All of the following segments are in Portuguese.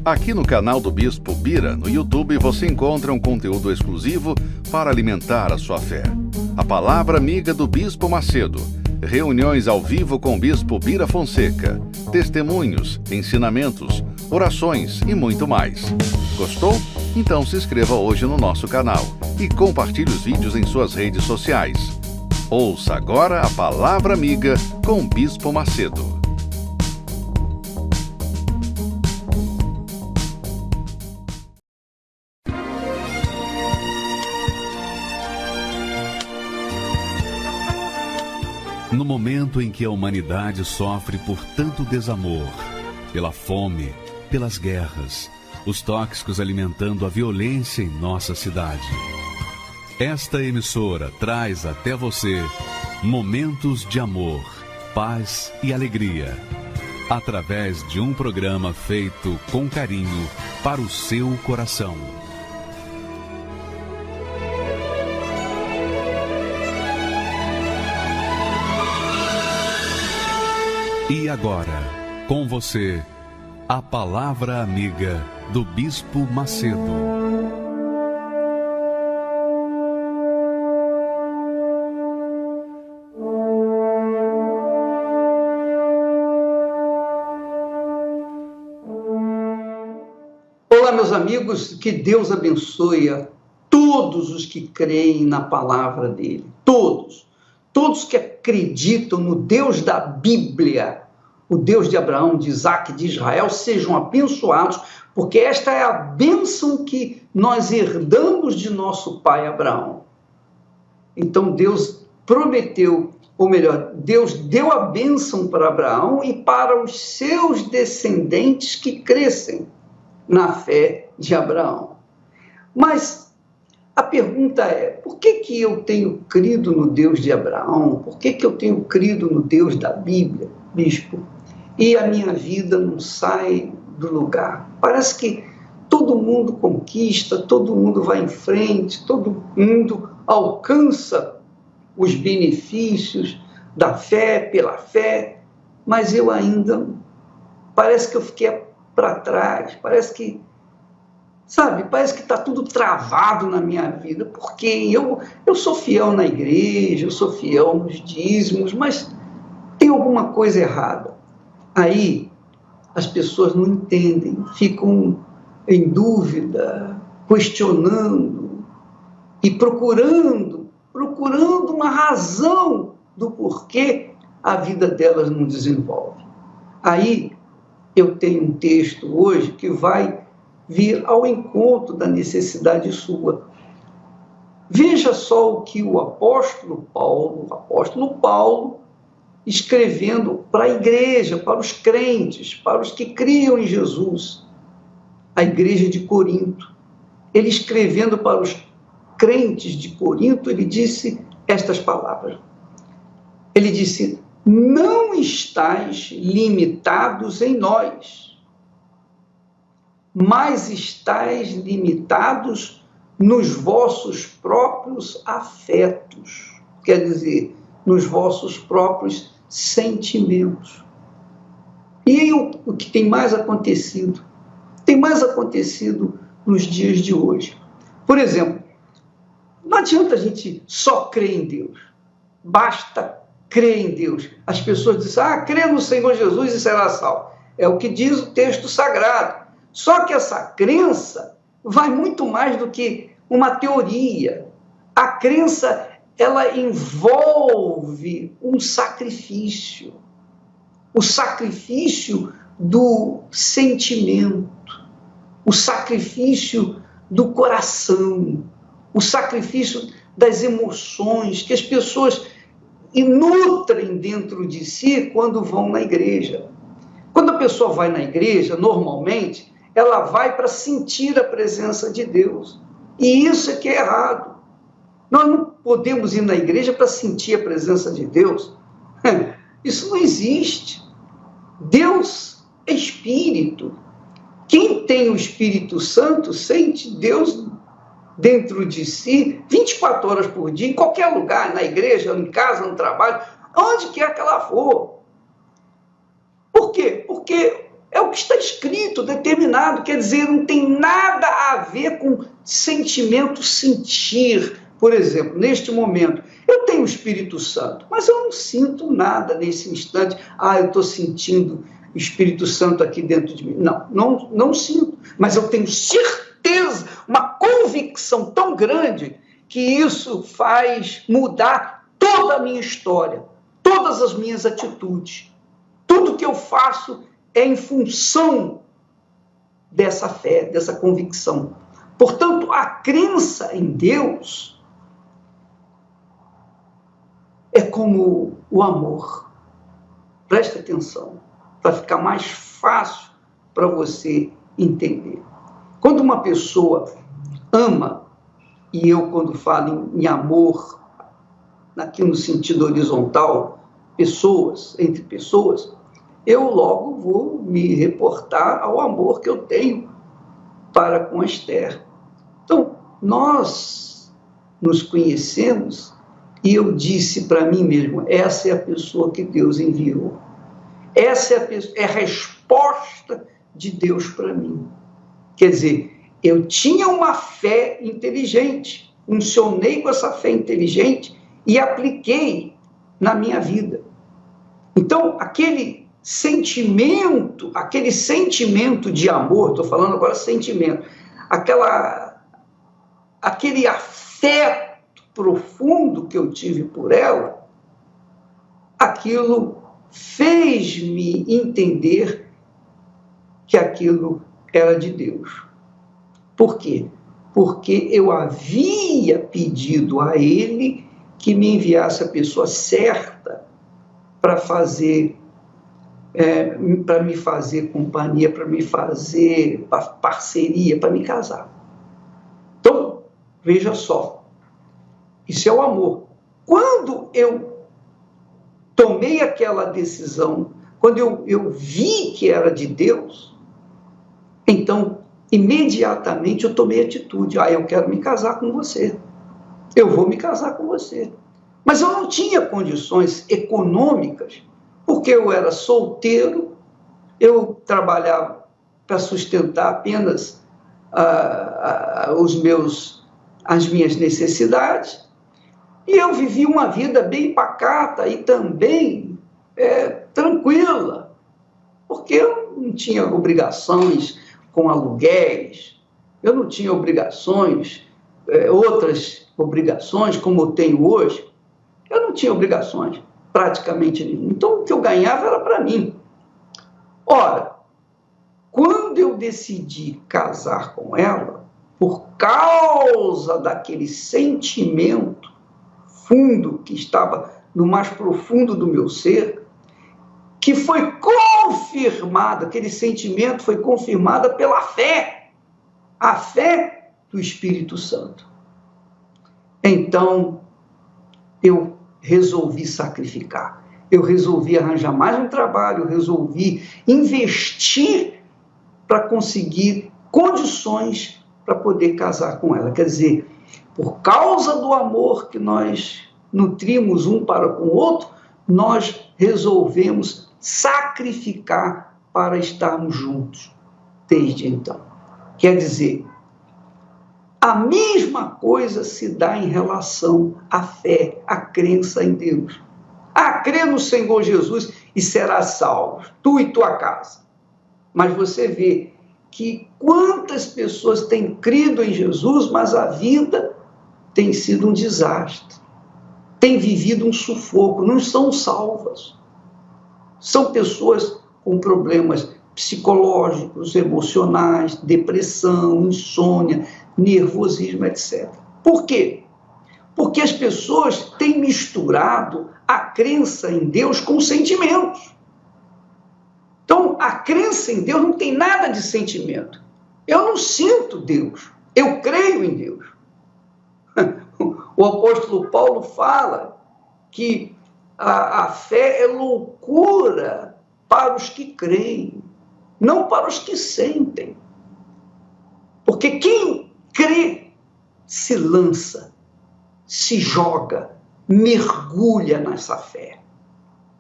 Aqui no canal do Bispo Bira, no YouTube, você encontra um conteúdo exclusivo para alimentar a sua fé. A Palavra Amiga do Bispo Macedo. Reuniões ao vivo com o Bispo Bira Fonseca. Testemunhos, ensinamentos, orações e muito mais. Gostou? Então se inscreva hoje no nosso canal e compartilhe os vídeos em suas redes sociais. Ouça agora a Palavra Amiga com o Bispo Macedo. No momento em que a humanidade sofre por tanto desamor, pela fome, pelas guerras, os tóxicos alimentando a violência em nossa cidade, esta emissora traz até você momentos de amor, paz e alegria, através de um programa feito com carinho para o seu coração. E agora, com você, a Palavra Amiga do Bispo Macedo. Olá, meus amigos, que Deus abençoe a todos os que creem na palavra dele. Todos que acreditam no Deus da Bíblia, o Deus de Abraão, de Isaac, de Israel, sejam abençoados, porque esta é a bênção que nós herdamos de nosso pai Abraão. Então Deus prometeu, ou melhor, Deus deu a bênção para Abraão e para os seus descendentes que crescem na fé de Abraão. Mas a pergunta é, por que eu tenho crido no Deus de Abraão? Por que eu tenho crido no Deus da Bíblia, bispo? E a minha vida não sai do lugar. Parece que todo mundo conquista, todo mundo vai em frente, todo mundo alcança os benefícios da fé, pela fé, mas eu ainda, parece que eu fiquei para trás, parece que está tudo travado na minha vida, porque eu sou fiel na igreja, eu sou fiel nos dízimos, mas tem alguma coisa errada. Aí as pessoas não entendem, ficam em dúvida, questionando e procurando uma razão do porquê a vida delas não desenvolve. Aí eu tenho um texto hoje que vai vir ao encontro da necessidade sua. Veja só o que o apóstolo Paulo, escrevendo para a igreja, para os crentes, para os que criam em Jesus, a igreja de Corinto. Ele escrevendo para os crentes de Corinto, ele disse estas palavras. Ele disse: não estáis limitados em nós, mas estáis limitados nos vossos próprios afetos, quer dizer, nos vossos próprios sentimentos. E aí o que tem mais acontecido? Tem mais acontecido nos dias de hoje. Por exemplo, não adianta a gente só crer em Deus, basta crer em Deus. As pessoas dizem, crê no Senhor Jesus e será salvo. É o que diz o texto sagrado. Só que essa crença vai muito mais do que uma teoria. A crença, ela envolve um sacrifício. O sacrifício do sentimento, o sacrifício do coração, o sacrifício das emoções que as pessoas nutrem dentro de si quando vão na igreja. Quando a pessoa vai na igreja, normalmente, ela vai para sentir a presença de Deus. E isso é que é errado. Nós não podemos ir na igreja para sentir a presença de Deus. Isso não existe. Deus é Espírito. Quem tem o Espírito Santo sente Deus dentro de si 24 horas por dia, em qualquer lugar, na igreja, em casa, no trabalho, onde quer que ela for. Por quê? Porque é o que está escrito. jeito determinado, quer dizer, não tem nada a ver com sentimento, sentir. Por exemplo, neste momento, eu tenho o Espírito Santo, mas eu não sinto nada nesse instante. Eu estou sentindo o Espírito Santo aqui dentro de mim. Não sinto, mas eu tenho certeza, uma convicção tão grande, que isso faz mudar toda a minha história, todas as minhas atitudes. Tudo que eu faço é em função dessa fé, dessa convicção. Portanto, a crença em Deus é como o amor. Preste atenção, para ficar mais fácil para você entender. Quando uma pessoa ama, e eu quando falo em amor, aqui no sentido horizontal, pessoas, entre pessoas, eu logo vou me reportar ao amor que eu tenho para com a Esther. Então, nós nos conhecemos e eu disse para mim mesmo, essa é a pessoa que Deus enviou. Essa é a resposta de Deus para mim. Quer dizer, eu tinha uma fé inteligente, funcionei com essa fé inteligente e apliquei na minha vida. Então, aquele sentimento de amor, estou falando agora sentimento, aquele afeto profundo que eu tive por ela, aquilo fez-me entender que aquilo era de Deus. Por quê? Porque eu havia pedido a Ele que me enviasse a pessoa certa para me fazer companhia, para me fazer parceria, para me casar. Então, veja só, isso é o amor. Quando eu tomei aquela decisão, quando eu vi que era de Deus, então, imediatamente eu tomei atitude. Eu quero me casar com você. Eu vou me casar com você. Mas eu não tinha condições econômicas, porque eu era solteiro, eu trabalhava para sustentar apenas as minhas necessidades, e eu vivi uma vida bem pacata e também tranquila, porque eu não tinha obrigações com aluguéis, eu não tinha obrigações, outras obrigações como eu tenho hoje, eu não tinha obrigações praticamente nenhuma. Então, o que eu ganhava era para mim. Ora, quando eu decidi casar com ela, por causa daquele sentimento fundo que estava no mais profundo do meu ser, que foi confirmado, aquele sentimento foi confirmado pela fé, a fé do Espírito Santo. Então, eu resolvi sacrificar, eu resolvi arranjar mais um trabalho, eu resolvi investir para conseguir condições para poder casar com ela. Quer dizer, por causa do amor que nós nutrimos um para com o outro, nós resolvemos sacrificar para estarmos juntos desde então. Quer dizer, a mesma coisa se dá em relação à fé, à crença em Deus. Crê no Senhor Jesus e serás salvo, tu e tua casa. Mas você vê que quantas pessoas têm crido em Jesus, mas a vida tem sido um desastre. Tem vivido um sufoco, não são salvas. São pessoas com problemas psicológicos, emocionais, depressão, insônia, nervosismo, etc. Por quê? Porque as pessoas têm misturado a crença em Deus com sentimentos. Então, a crença em Deus não tem nada de sentimento. Eu não sinto Deus, eu creio em Deus. O apóstolo Paulo fala que a fé é loucura para os que creem, não para os que sentem. Porque quem crê se lança, se joga, mergulha nessa fé.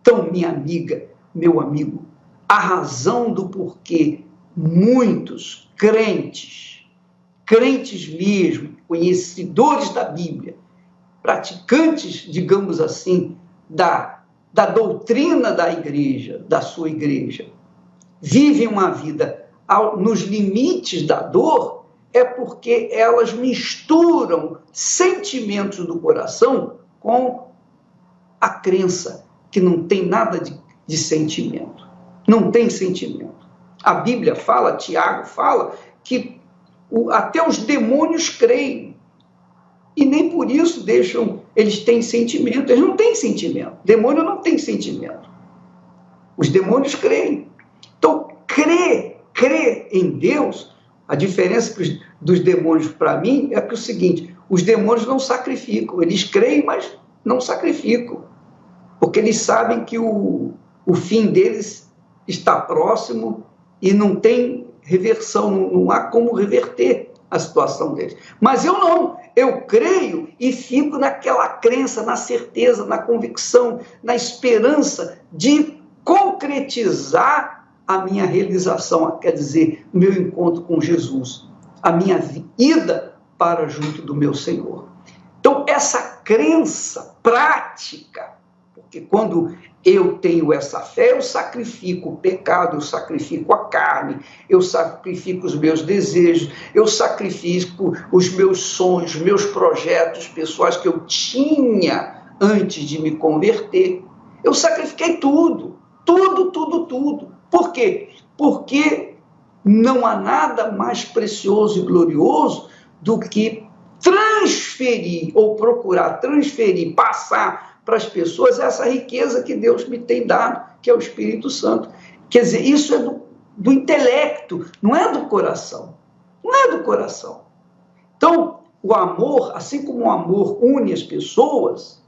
Então, minha amiga, meu amigo, a razão do porquê muitos crentes mesmo, conhecedores da Bíblia, praticantes, digamos assim, da doutrina da igreja, da sua igreja, vivem uma vida nos limites da dor, é porque elas misturam sentimentos do coração com a crença, que não tem nada de sentimento. Não tem sentimento. A Bíblia fala, Tiago fala, que até os demônios creem. E nem por isso eles têm sentimento. Eles não têm sentimento. Demônio não tem sentimento. Os demônios creem. Então, crer em Deus, a diferença dos demônios para mim é que é o seguinte: os demônios não sacrificam. Eles creem, mas não sacrificam. Porque eles sabem que o fim deles está próximo e não tem reversão, não há como reverter a situação deles. Mas eu não, eu creio e fico naquela crença, na certeza, na convicção, na esperança de concretizar a minha realização, quer dizer, o meu encontro com Jesus, a minha ida para junto do meu Senhor. Então, essa crença prática, porque quando eu tenho essa fé, eu sacrifico o pecado, eu sacrifico a carne, eu sacrifico os meus desejos, eu sacrifico os meus sonhos, meus projetos pessoais que eu tinha antes de me converter. Eu sacrifiquei tudo. Por quê? Porque não há nada mais precioso e glorioso do que transferir ou procurar transferir, passar para as pessoas essa riqueza que Deus me tem dado, que é o Espírito Santo. Quer dizer, isso é do intelecto, não é do coração. Não é do coração. Então, o amor, assim como o amor une as pessoas,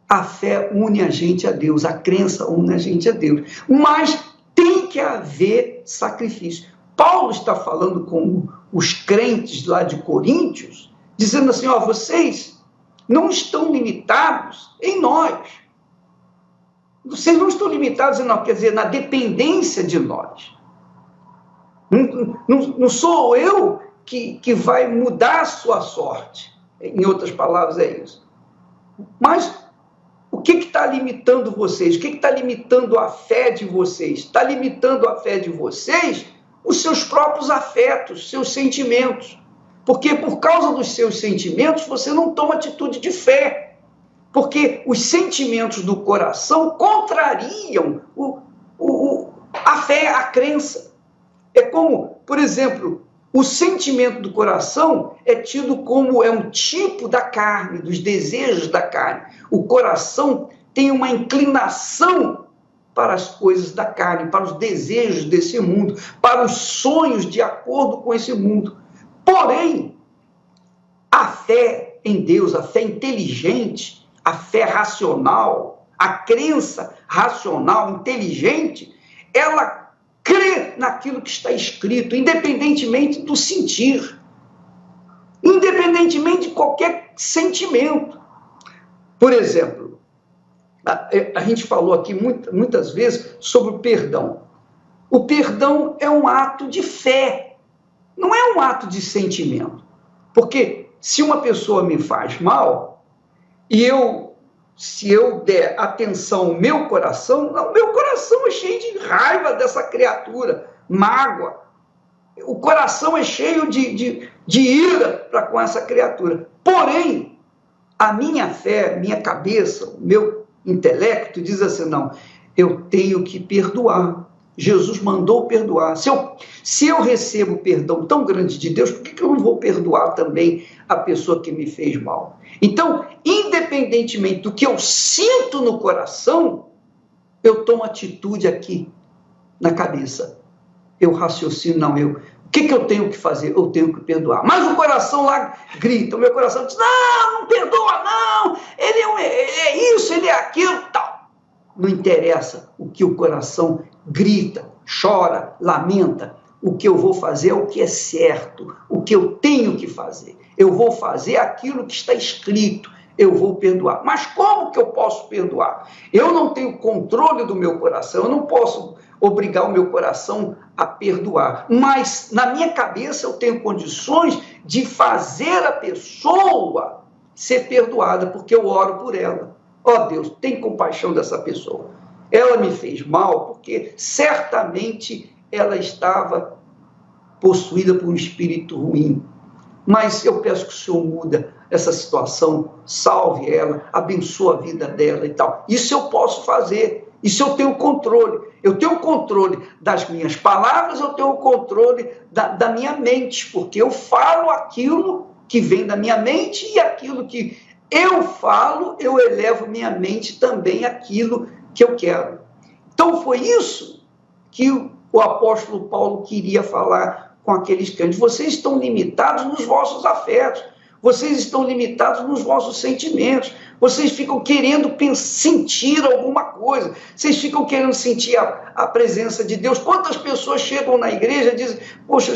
a fé une a gente a Deus, a crença une a gente a Deus. Mas tem que haver sacrifício. Paulo está falando com os crentes lá de Coríntios, dizendo assim, vocês não estão limitados em nós. Vocês não estão limitados em nós, quer dizer, na dependência de nós. Não sou eu que vai mudar a sua sorte. Em outras palavras, é isso. Mas o que está limitando vocês? O que está limitando a fé de vocês? Está limitando a fé de vocês os seus próprios afetos, seus sentimentos. Porque por causa dos seus sentimentos, você não toma atitude de fé. Porque os sentimentos do coração contrariam a fé, a crença. É como, por exemplo, o sentimento do coração é tido como um tipo da carne, dos desejos da carne. O coração tem uma inclinação para as coisas da carne, para os desejos desse mundo, para os sonhos de acordo com esse mundo. Porém, a fé em Deus, a fé inteligente, a fé racional, a crença racional, inteligente, ela crê naquilo que está escrito, independentemente do sentir, independentemente de qualquer sentimento. Por exemplo, a gente falou aqui muitas vezes sobre o perdão. O perdão é um ato de fé, não é um ato de sentimento. Porque se uma pessoa me faz mal, e se eu der atenção ao meu coração, o meu coração é cheio de raiva dessa criatura, mágoa. O coração é cheio de ira para com essa criatura. Porém, a minha fé, minha cabeça, o meu intelecto diz assim, não, eu tenho que perdoar. Jesus mandou perdoar. Se eu recebo perdão tão grande de Deus, por que eu não vou perdoar também a pessoa que me fez mal? Então, independentemente do que eu sinto no coração, eu tomo atitude aqui na cabeça. Eu raciocino, o que eu tenho que fazer? Eu tenho que perdoar. Mas o coração lá grita, o meu coração diz, não perdoa, não, ele é isso, ele é aquilo, tal. Não interessa o que o coração grita, chora, lamenta. O que eu vou fazer é o que é certo, o que eu tenho que fazer. Eu vou fazer aquilo que está escrito, eu vou perdoar. Mas como que eu posso perdoar? Eu não tenho controle do meu coração, eu não posso obrigar o meu coração a perdoar. Mas na minha cabeça eu tenho condições de fazer a pessoa ser perdoada, porque eu oro por ela. Ó Deus, tem compaixão dessa pessoa. Ela me fez mal porque certamente ela estava possuída por um espírito ruim. Mas eu peço que o Senhor muda essa situação, salve ela, abençoe a vida dela e tal. Isso eu posso fazer. Isso eu tenho controle. Eu tenho controle das minhas palavras, eu tenho controle da minha mente, porque eu falo aquilo que vem da minha mente e aquilo que eu falo, eu elevo minha mente também àquilo que eu quero. Então foi isso que o apóstolo Paulo queria falar com aqueles crentes. Vocês estão limitados nos vossos afetos, vocês estão limitados nos vossos sentimentos, vocês ficam querendo sentir alguma coisa, vocês ficam querendo sentir a presença de Deus. Quantas pessoas chegam na igreja e dizem, poxa,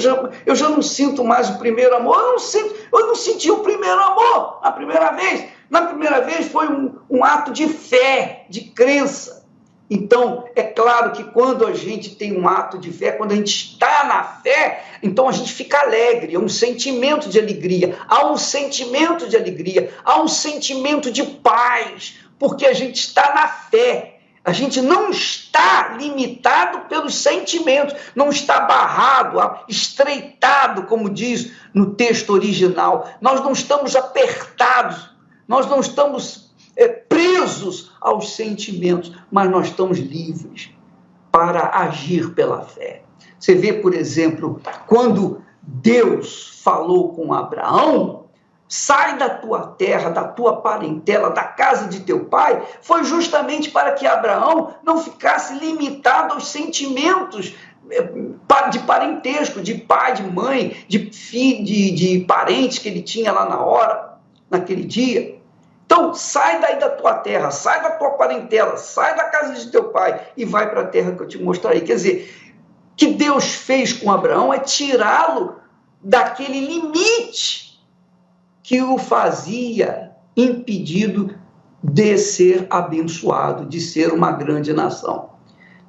eu já não sinto mais o primeiro amor, eu não senti o primeiro amor a primeira vez. Na primeira vez foi um ato de fé, de crença. Então, é claro que quando a gente tem um ato de fé, quando a gente está na fé, então a gente fica alegre, é um sentimento de alegria, há um sentimento de alegria, há um sentimento de paz, porque a gente está na fé, a gente não está limitado pelos sentimentos, não está barrado, estreitado, como diz no texto original, nós não estamos apertados, nós não estamos presos aos sentimentos, mas nós estamos livres para agir pela fé. Você vê, por exemplo, quando Deus falou com Abraão, sai da tua terra, da tua parentela, da casa de teu pai, foi justamente para que Abraão não ficasse limitado aos sentimentos de parentesco, de pai, de mãe, de filho, de parentes que ele tinha lá naquele dia. Então, sai daí da tua terra, sai da tua parentela, sai da casa de teu pai e vai para a terra que eu te mostrarei. Quer dizer, o que Deus fez com Abraão é tirá-lo daquele limite que o fazia impedido de ser abençoado, de ser uma grande nação.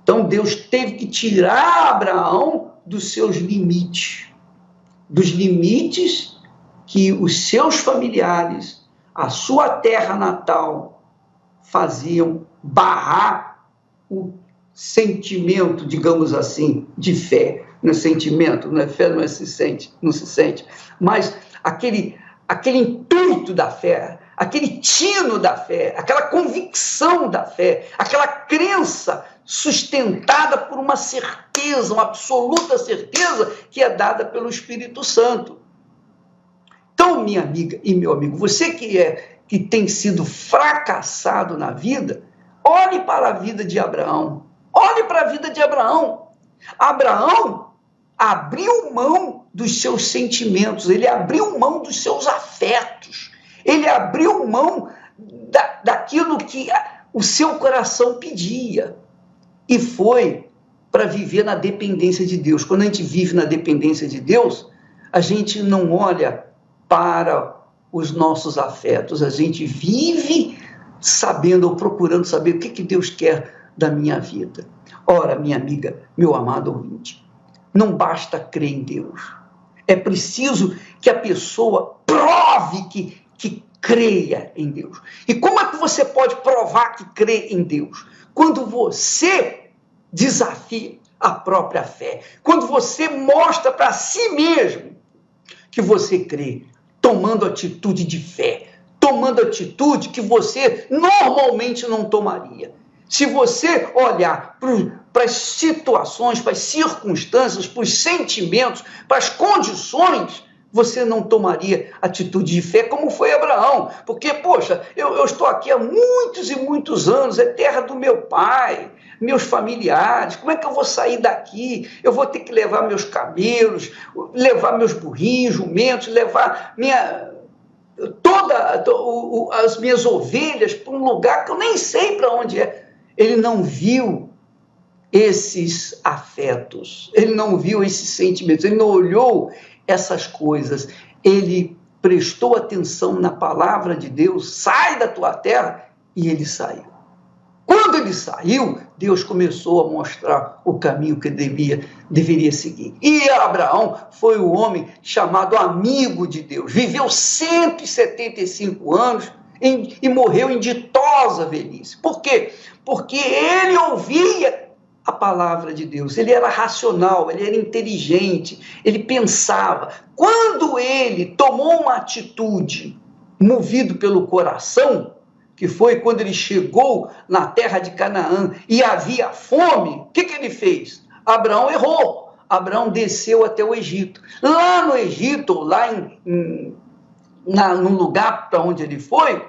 Então, Deus teve que tirar Abraão dos seus limites, dos limites que os seus familiares, a sua terra natal, faziam barrar o sentimento, digamos assim, de fé. Não é sentimento, não é fé, não se sente, mas aquele intuito da fé, aquele tino da fé, aquela convicção da fé, aquela crença sustentada por uma certeza, uma absoluta certeza que é dada pelo Espírito Santo. Então, minha amiga e meu amigo, você que tem sido fracassado na vida, olhe para a vida de Abraão. Olhe para a vida de Abraão. Abraão abriu mão dos seus sentimentos, ele abriu mão dos seus afetos, ele abriu mão daquilo que o seu coração pedia e foi para viver na dependência de Deus. Quando a gente vive na dependência de Deus, a gente não olha para os nossos afetos, a gente vive sabendo ou procurando saber o que Deus quer da minha vida. Ora, minha amiga, meu amado ouvinte, não basta crer em Deus, é preciso que a pessoa prove que creia em Deus. E como é que você pode provar que crê em Deus? Quando você desafia a própria fé, quando você mostra para si mesmo que você crê, tomando atitude de fé, tomando atitude que você normalmente não tomaria. Se você olhar para as situações, para as circunstâncias, para os sentimentos, para as condições, você não tomaria atitude de fé como foi Abraão. Porque, poxa, eu estou aqui há muitos e muitos anos, é terra do meu pai, meus familiares, como é que eu vou sair daqui? Eu vou ter que levar meus camelos, levar meus burrinhos, jumentos, levar as minhas ovelhas para um lugar que eu nem sei para onde é. Ele não viu esses afetos, ele não viu esses sentimentos, ele não olhou essas coisas, ele prestou atenção na palavra de Deus, sai da tua terra, e ele saiu. Quando ele saiu, Deus começou a mostrar o caminho que deveria seguir. E Abraão foi o homem chamado amigo de Deus. Viveu 175 anos e morreu em ditosa velhice. Por quê? Porque ele ouvia a palavra de Deus. Ele era racional, ele era inteligente, ele pensava. Quando ele tomou uma atitude movido pelo coração, que foi quando ele chegou na terra de Canaã e havia fome, o que ele fez? Abraão errou. Abraão desceu até o Egito. Lá no Egito, lá no lugar para onde ele foi,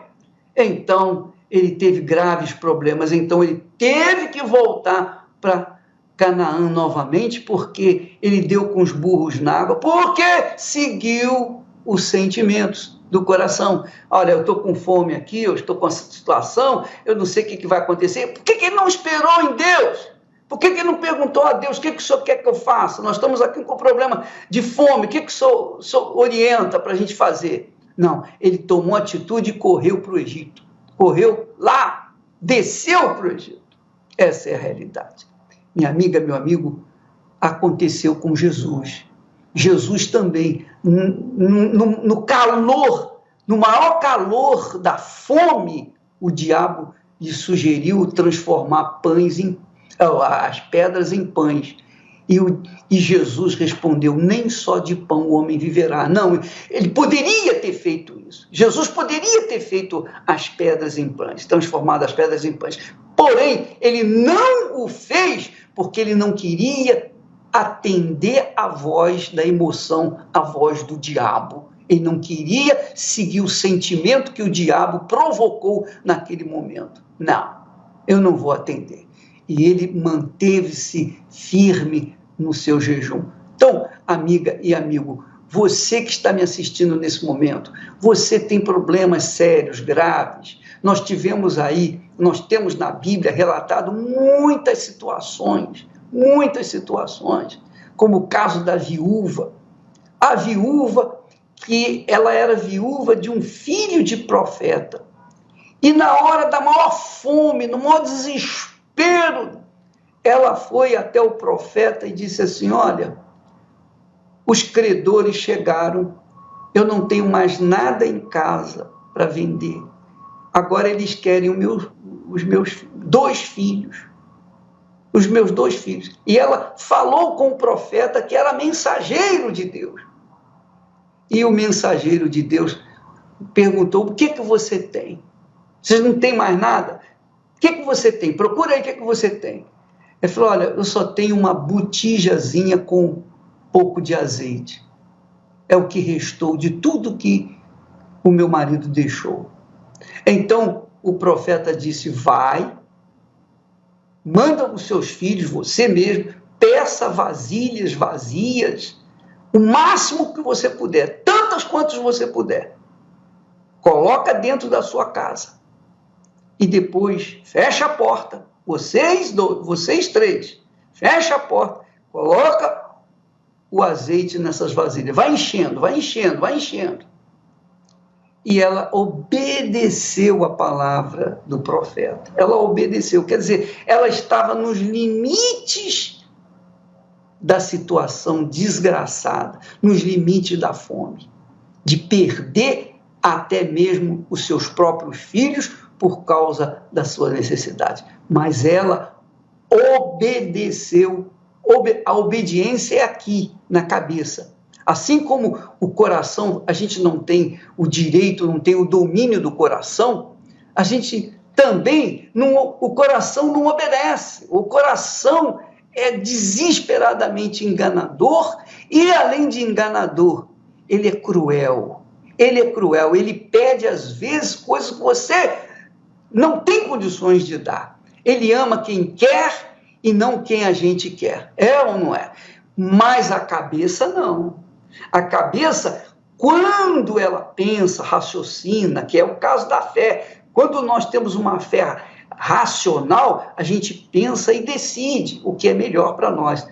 então ele teve graves problemas. Então ele teve que voltar para Canaã novamente, porque ele deu com os burros na água, porque seguiu os sentimentos do coração. Olha, eu estou com fome aqui, eu estou com essa situação, eu não sei o que vai acontecer. Por que ele não esperou em Deus? Por que ele não perguntou a Deus, o que o senhor quer que eu faça? Nós estamos aqui com problema de fome, o que o senhor orienta para a gente fazer? Não, ele tomou atitude e correu para o Egito. Correu lá, desceu para o Egito. Essa é a realidade. Minha amiga, meu amigo, aconteceu com Jesus. Jesus também, no calor, no maior calor da fome, o diabo lhe sugeriu transformar as pedras em pães. E Jesus respondeu, nem só de pão o homem viverá. Não, ele poderia ter feito isso. Jesus poderia ter feito as pedras em pães, transformado as pedras em pães. Porém, ele não o fez porque ele não queria atender à voz da emoção, à voz do diabo. Ele não queria seguir o sentimento que o diabo provocou naquele momento. Não, eu não vou atender. E ele manteve-se firme no seu jejum. Então, amiga e amigo, você que está me assistindo nesse momento, você tem problemas sérios, graves. Nós temos na Bíblia relatado muitas situações, como o caso da viúva. A viúva, que ela era viúva de um filho de profeta. E na hora da maior fome, no maior desespero, ela foi até o profeta e disse assim, olha, os credores chegaram, eu não tenho mais nada em casa para vender. Agora eles querem os meus 2 filhos. Os meus 2 filhos. E ela falou com o profeta que era mensageiro de Deus. E o mensageiro de Deus perguntou, o que você tem? Vocês não têm mais nada? O que você tem? Procura aí o que você tem. Ele falou, olha, eu só tenho uma botijazinha com um pouco de azeite. É o que restou de tudo que o meu marido deixou. Então, o profeta disse, vai, manda os seus filhos, você mesmo, peça vasilhas vazias, o máximo que você puder, tantas quantas você puder. Coloca dentro da sua casa. E depois, fecha a porta. Vocês 3, fecha a porta, coloca o azeite nessas vasilhas. Vai enchendo. E ela obedeceu a palavra do profeta. Ela obedeceu, quer dizer, ela estava nos limites da situação desgraçada, nos limites da fome, de perder até mesmo os seus próprios filhos por causa da sua necessidade. Mas ela obedeceu. A obediência é aqui, na cabeça. Assim como o coração, a gente não tem o direito, não tem o domínio do coração, a gente também, o coração não obedece. O coração é desesperadamente enganador e, além de enganador, ele é cruel. Ele pede, às vezes, coisas que você não tem condições de dar. Ele ama quem quer e não quem a gente quer. É ou não é? Mas a cabeça não. A cabeça, quando ela pensa, raciocina, que é o caso da fé, quando nós temos uma fé racional, a gente pensa e decide o que é melhor para nós.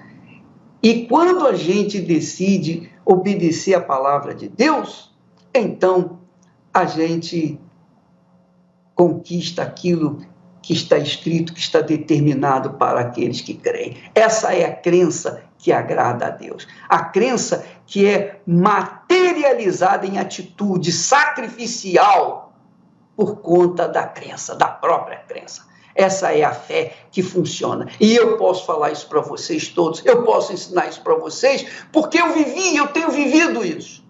E quando a gente decide obedecer a palavra de Deus, então a gente conquista aquilo que está escrito, que está determinado para aqueles que creem. Essa é a crença que agrada a Deus. A crença que é materializada em atitude sacrificial por conta da crença, da própria crença. Essa é a fé que funciona. E eu posso falar isso para vocês todos, eu posso ensinar isso para vocês, porque eu tenho vivido isso.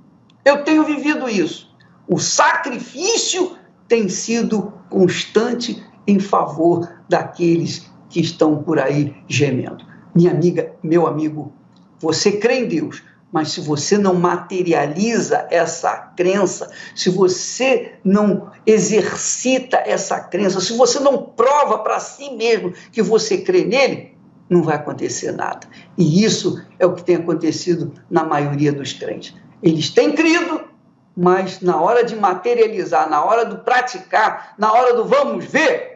Eu tenho vivido isso. O sacrifício tem sido constante em favor daqueles que estão por aí gemendo. Minha amiga, meu amigo, você crê em Deus, mas se você não materializa essa crença, se você não exercita essa crença, se você não prova para si mesmo que você crê nele, não vai acontecer nada. E isso é o que tem acontecido na maioria dos crentes. Eles têm crido, mas na hora de materializar, na hora do praticar, na hora do vamos ver,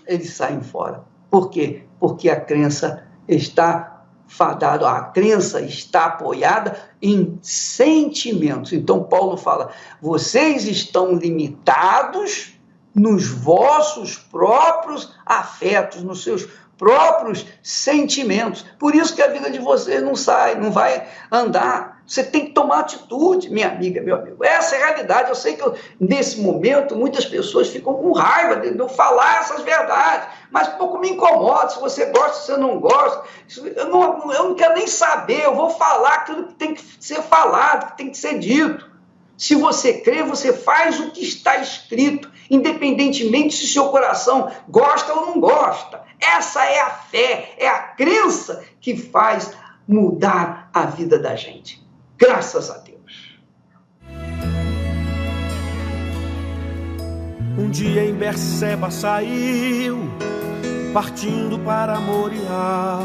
eles saem fora. Por quê? Porque a crença está fadada, a crença está apoiada em sentimentos. Então Paulo fala, vocês estão limitados nos vossos próprios afetos, nos seus próprios sentimentos. Por isso que a vida de vocês não vai andar. Você tem que tomar atitude, minha amiga, meu amigo. Essa é a realidade. Eu sei que nesse momento muitas pessoas ficam com raiva de eu falar essas verdades, mas pouco me incomoda. Se você gosta, se você não gosta, eu não quero nem saber. Eu vou falar aquilo que tem que ser falado, que tem que ser dito. Se você crê, você faz o que está escrito, independentemente se seu coração gosta ou não gosta. Essa é a fé, é a crença que faz mudar a vida da gente. Graças a Deus. Um dia em Berseba saiu, partindo para Moriá,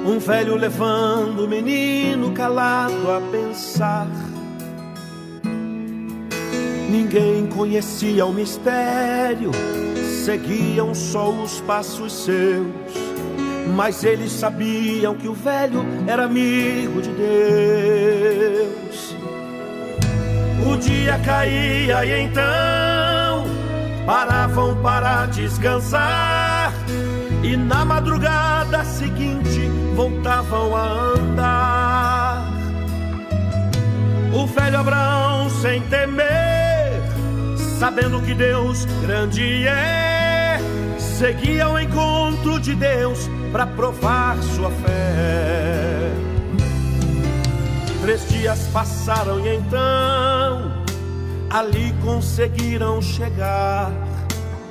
um velho levando o menino calado a pensar. Ninguém conhecia o mistério, seguiam só os passos seus, mas eles sabiam que o velho era amigo de Deus. O dia caía e então paravam para descansar, e na madrugada seguinte voltavam a andar. O velho Abraão, sem temer, sabendo que Deus grande é, seguia ao encontro de Deus para provar sua fé. 3 dias passaram e então ali conseguiram chegar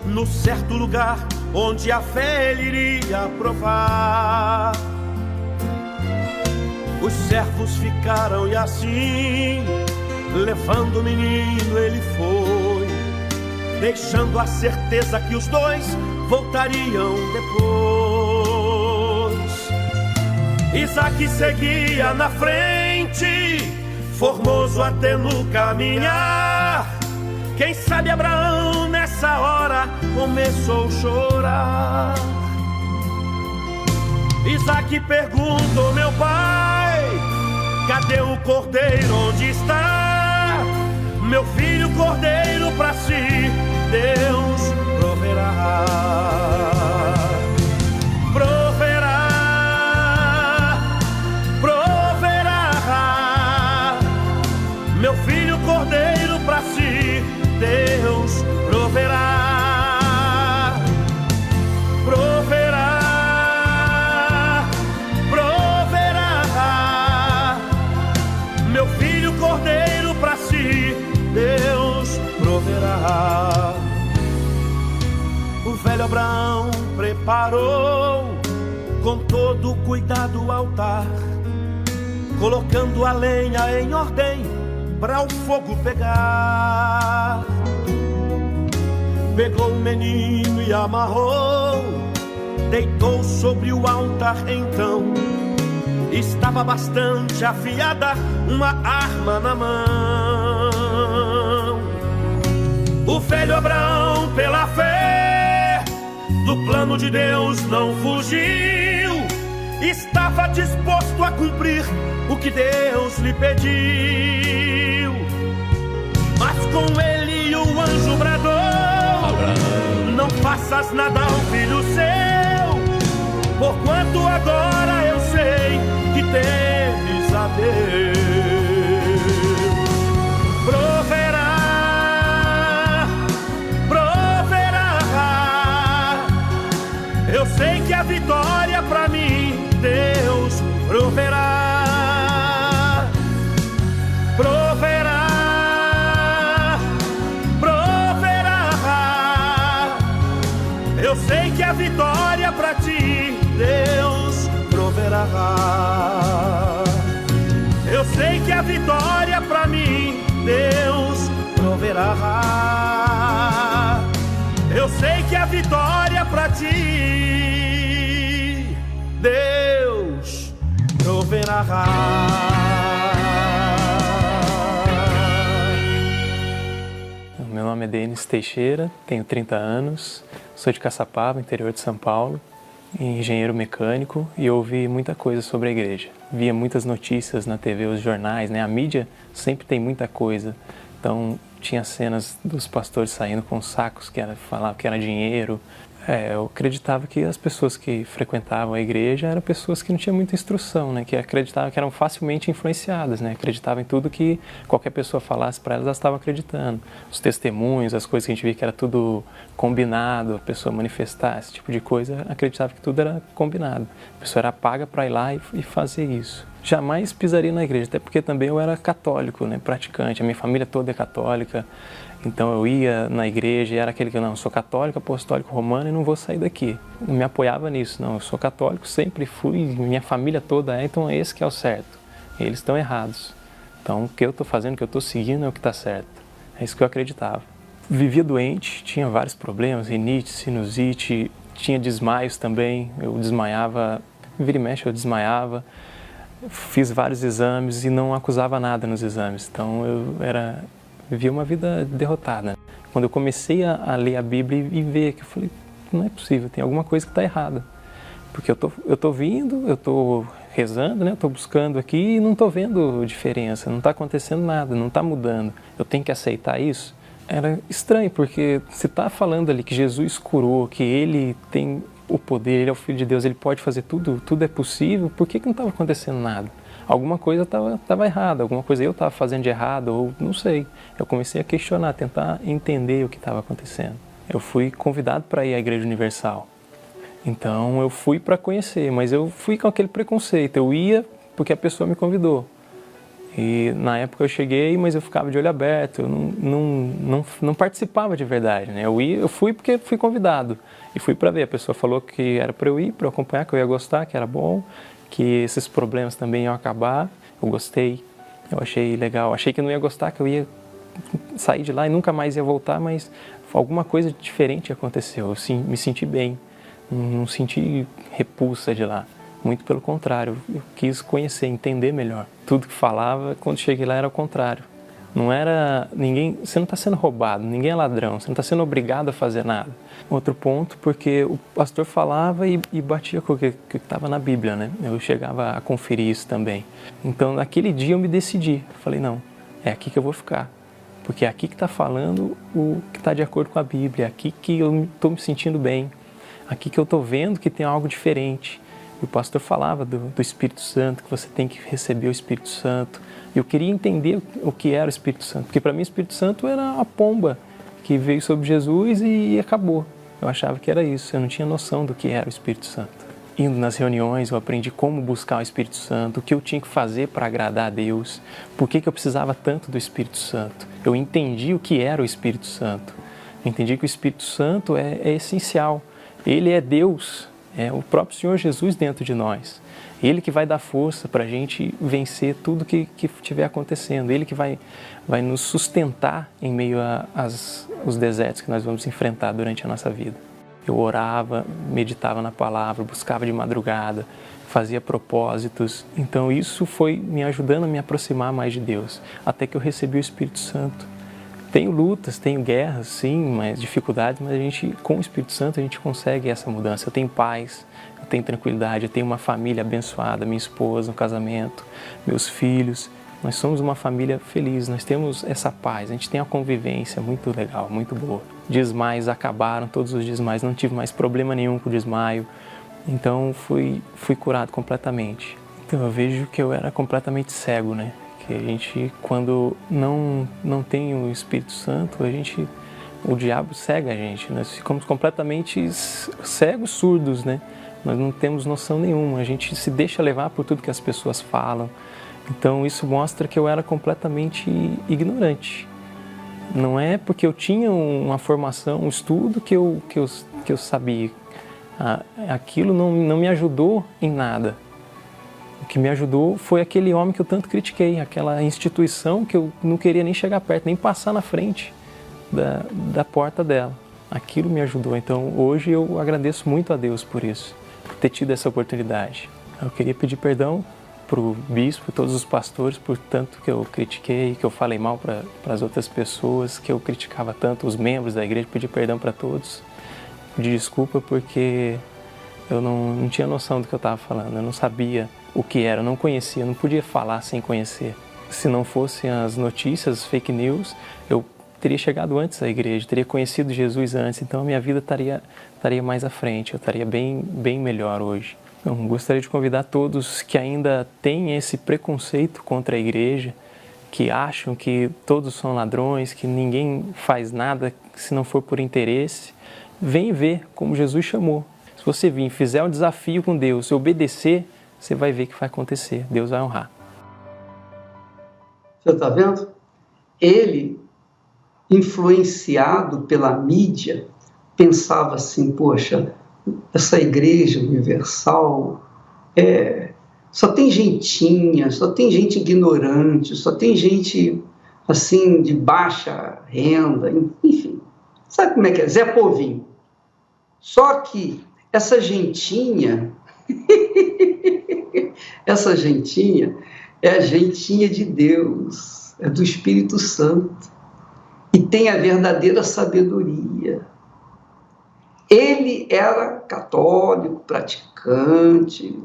no certo lugar onde a fé ele iria provar. Os servos ficaram e assim, levando o menino ele foi, deixando a certeza que os dois voltariam depois. Isaque seguia na frente, formoso até no caminhar. Quem sabe Abraão nessa hora começou a chorar. Isaque perguntou, meu pai, cadê o cordeiro, onde está? Meu filho cordeiro, para si Deus proverá. Proverá, proverá. Meu filho cordeiro, para si Deus proverá. Proverá, proverá. Meu filho cordeiro, para si Deus proverá. O velho Abraão preparou com todo cuidado o altar, colocando a lenha em ordem para o fogo pegar. Pegou o menino e amarrou, deitou sobre o altar então. Estava bastante afiada uma arma na mão. O velho Abraão, pela fé, do plano de Deus não fugiu. Estava disposto a cumprir o que Deus lhe pediu. Mas com ele o anjo bradou: Abraão, não faça faças nada ao filho seu, porquanto agora eu sei que temes a Deus. Eu sei que a vitória pra mim Deus proverá. Eu sei que a vitória pra ti Deus proverá. Eu sei que a vitória pra mim Deus proverá. Eu sei que a vitória pra ti Deus proverá. Meu nome é Denis Teixeira, tenho 30 anos, sou de Caçapava, interior de São Paulo, engenheiro mecânico, e ouvi muita coisa sobre a igreja. Via muitas notícias na TV, os jornais, né? A mídia sempre tem muita coisa. Então tinha cenas dos pastores saindo com sacos que falavam que era dinheiro. Eu acreditava que as pessoas que frequentavam a igreja eram pessoas que não tinham muita instrução, né? Que acreditavam que eram facilmente influenciadas, né? Acreditavam em tudo que qualquer pessoa falasse para elas, elas estavam acreditando. Os testemunhos, as coisas que a gente via que era tudo combinado, a pessoa manifestar esse tipo de coisa, acreditava que tudo era combinado. A pessoa era paga para ir lá e fazer isso. Jamais pisaria na igreja, até porque também eu era católico, né? Praticante, a minha família toda é católica. Então eu ia na igreja e era aquele que, não, eu sou católico, apostólico, romano e não vou sair daqui. Não me apoiava nisso, não, eu sou católico, sempre fui, minha família toda é, então é esse que é o certo. Eles estão errados. Então o que eu estou fazendo, o que eu estou seguindo é o que está certo. É isso que eu acreditava. Vivia doente, tinha vários problemas, rinite, sinusite, tinha desmaios também, eu desmaiava, vira e mexe eu desmaiava. Fiz vários exames e não acusava nada nos exames, então eu vivia uma vida derrotada. Quando eu comecei a ler a Bíblia e ver, que eu falei, não é possível, tem alguma coisa que está errada. Porque eu tô vindo, eu estou rezando, né? Eu estou buscando aqui e não estou vendo diferença, não está acontecendo nada, não está mudando. Eu tenho que aceitar isso? Era estranho, porque se está falando ali que Jesus curou, que Ele tem o poder, Ele é o Filho de Deus, Ele pode fazer tudo, tudo é possível, por que não estava acontecendo nada? Alguma coisa estava errada, alguma coisa eu estava fazendo de errado, ou não sei. Eu comecei a questionar, tentar entender o que estava acontecendo. Eu fui convidado para ir à Igreja Universal. Então eu fui para conhecer, mas eu fui com aquele preconceito. Eu ia porque a pessoa me convidou. E na época eu cheguei, mas eu ficava de olho aberto, eu não participava de verdade, né? Eu fui porque fui convidado e fui para ver. A pessoa falou que era para eu ir, para eu acompanhar, que eu ia gostar, que era bom, que esses problemas também iam acabar. Eu gostei, eu achei legal. Achei que eu não ia gostar, que eu ia sair de lá e nunca mais ia voltar, mas alguma coisa diferente aconteceu. Eu me senti bem, não senti repulsa de lá. Muito pelo contrário, eu quis conhecer, entender melhor. Tudo que falava, quando cheguei lá, era o contrário. Não era ninguém, você não está sendo roubado, ninguém é ladrão, você não está sendo obrigado a fazer nada. Outro ponto, porque o pastor falava e batia com o que estava na Bíblia, né? Eu chegava a conferir isso também. Então, naquele dia eu me decidi. Falei, não, é aqui que eu vou ficar. Porque é aqui que está falando o que está de acordo com a Bíblia, é aqui que eu estou me sentindo bem, aqui que eu estou vendo que tem algo diferente. E o pastor falava do Espírito Santo, que você tem que receber o Espírito Santo. Eu queria entender o que era o Espírito Santo, porque para mim o Espírito Santo era a pomba que veio sobre Jesus e acabou. Eu achava que era isso, eu não tinha noção do que era o Espírito Santo. Indo nas reuniões, eu aprendi como buscar o Espírito Santo, o que eu tinha que fazer para agradar a Deus, por que eu precisava tanto do Espírito Santo. Eu entendi o que era o Espírito Santo. Eu entendi que o Espírito Santo é essencial. Ele é Deus. É o próprio Senhor Jesus dentro de nós. Ele que vai dar força para a gente vencer tudo que estiver acontecendo. Ele que vai nos sustentar em meio aos desertos que nós vamos enfrentar durante a nossa vida. Eu orava, meditava na palavra, buscava de madrugada, fazia propósitos. Então isso foi me ajudando a me aproximar mais de Deus, até que eu recebi o Espírito Santo. Tenho lutas, tenho guerras, sim, mas dificuldades, mas com o Espírito Santo a gente consegue essa mudança. Eu tenho paz, eu tenho tranquilidade, eu tenho uma família abençoada, minha esposa, um casamento, meus filhos. Nós somos uma família feliz, nós temos essa paz, a gente tem uma convivência muito legal, muito boa. Desmaios acabaram, todos os desmaios, não tive mais problema nenhum com o desmaio. Então fui curado completamente. Então eu vejo que eu era completamente cego, né? Que a gente, quando não tem o Espírito Santo, o diabo cega a gente. Nós ficamos completamente cegos, surdos, né? Nós não temos noção nenhuma, a gente se deixa levar por tudo que as pessoas falam. Então isso mostra que eu era completamente ignorante. Não é porque eu tinha uma formação, um estudo que eu sabia. Aquilo não me ajudou em nada. O que me ajudou foi aquele homem que eu tanto critiquei, aquela instituição que eu não queria nem chegar perto, nem passar na frente da porta dela. Aquilo me ajudou. Então hoje eu agradeço muito a Deus por isso, por ter tido essa oportunidade. Eu queria pedir perdão para o bispo, todos os pastores, por tanto que eu critiquei, que eu falei mal para as outras pessoas, que eu criticava tanto os membros da igreja, pedir perdão para todos. Pedir desculpa porque eu não tinha noção do que eu estava falando, eu não sabia o que era, eu não conhecia, eu não podia falar sem conhecer. Se não fossem as notícias, as fake news, eu teria chegado antes à igreja, teria conhecido Jesus antes, então a minha vida estaria mais à frente, eu estaria bem melhor hoje. Então, gostaria de convidar todos que ainda têm esse preconceito contra a igreja, que acham que todos são ladrões, que ninguém faz nada se não for por interesse, vem ver como Jesus chamou. Se você vir e fizer um desafio com Deus, se obedecer, você vai ver o que vai acontecer. Deus vai honrar. Você está vendo? Ele, influenciado pela mídia, pensava assim, poxa, essa igreja universal só tem gentinha, só tem gente ignorante, só tem gente assim de baixa renda, enfim. Sabe como é que é? Zé Povinho. Só que essa gentinha, essa gentinha é a gentinha de Deus, é do Espírito Santo e tem a verdadeira sabedoria. Ele era católico, praticante,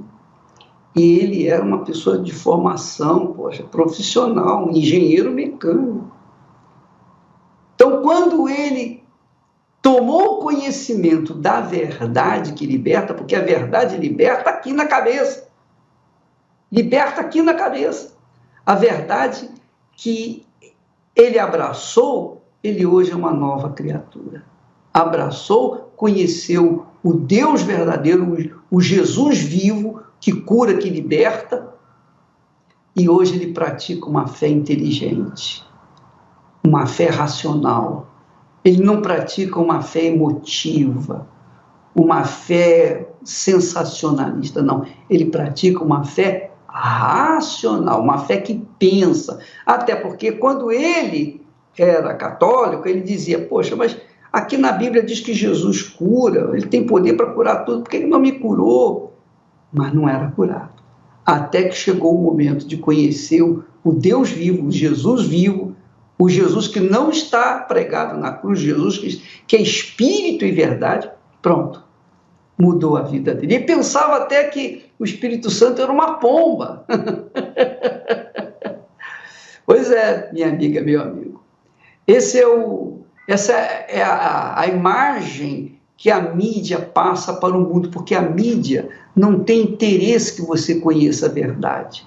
e ele era uma pessoa de formação, profissional, um engenheiro mecânico. Então, quando ele tomou conhecimento da verdade que liberta, porque a verdade liberta aqui na cabeça, liberta aqui na cabeça. A verdade que ele abraçou, ele hoje é uma nova criatura. Abraçou, conheceu o Deus verdadeiro, o Jesus vivo, que cura, que liberta, e hoje ele pratica uma fé inteligente, uma fé racional. Ele não pratica uma fé emotiva, uma fé sensacionalista, não. Ele pratica uma fé racional, uma fé que pensa. Até porque quando ele era católico, ele dizia, poxa, mas aqui na Bíblia diz que Jesus cura, ele tem poder para curar tudo, porque ele não me curou? Mas não era curado. Até que chegou o momento de conhecer o Deus vivo, o Jesus vivo, o Jesus que não está pregado na cruz, Jesus que é espírito e verdade, pronto, mudou a vida dele. Ele pensava até que o Espírito Santo era uma pomba. Pois é, minha amiga, meu amigo. Essa é a imagem que a mídia passa para o mundo, porque a mídia não tem interesse que você conheça a verdade.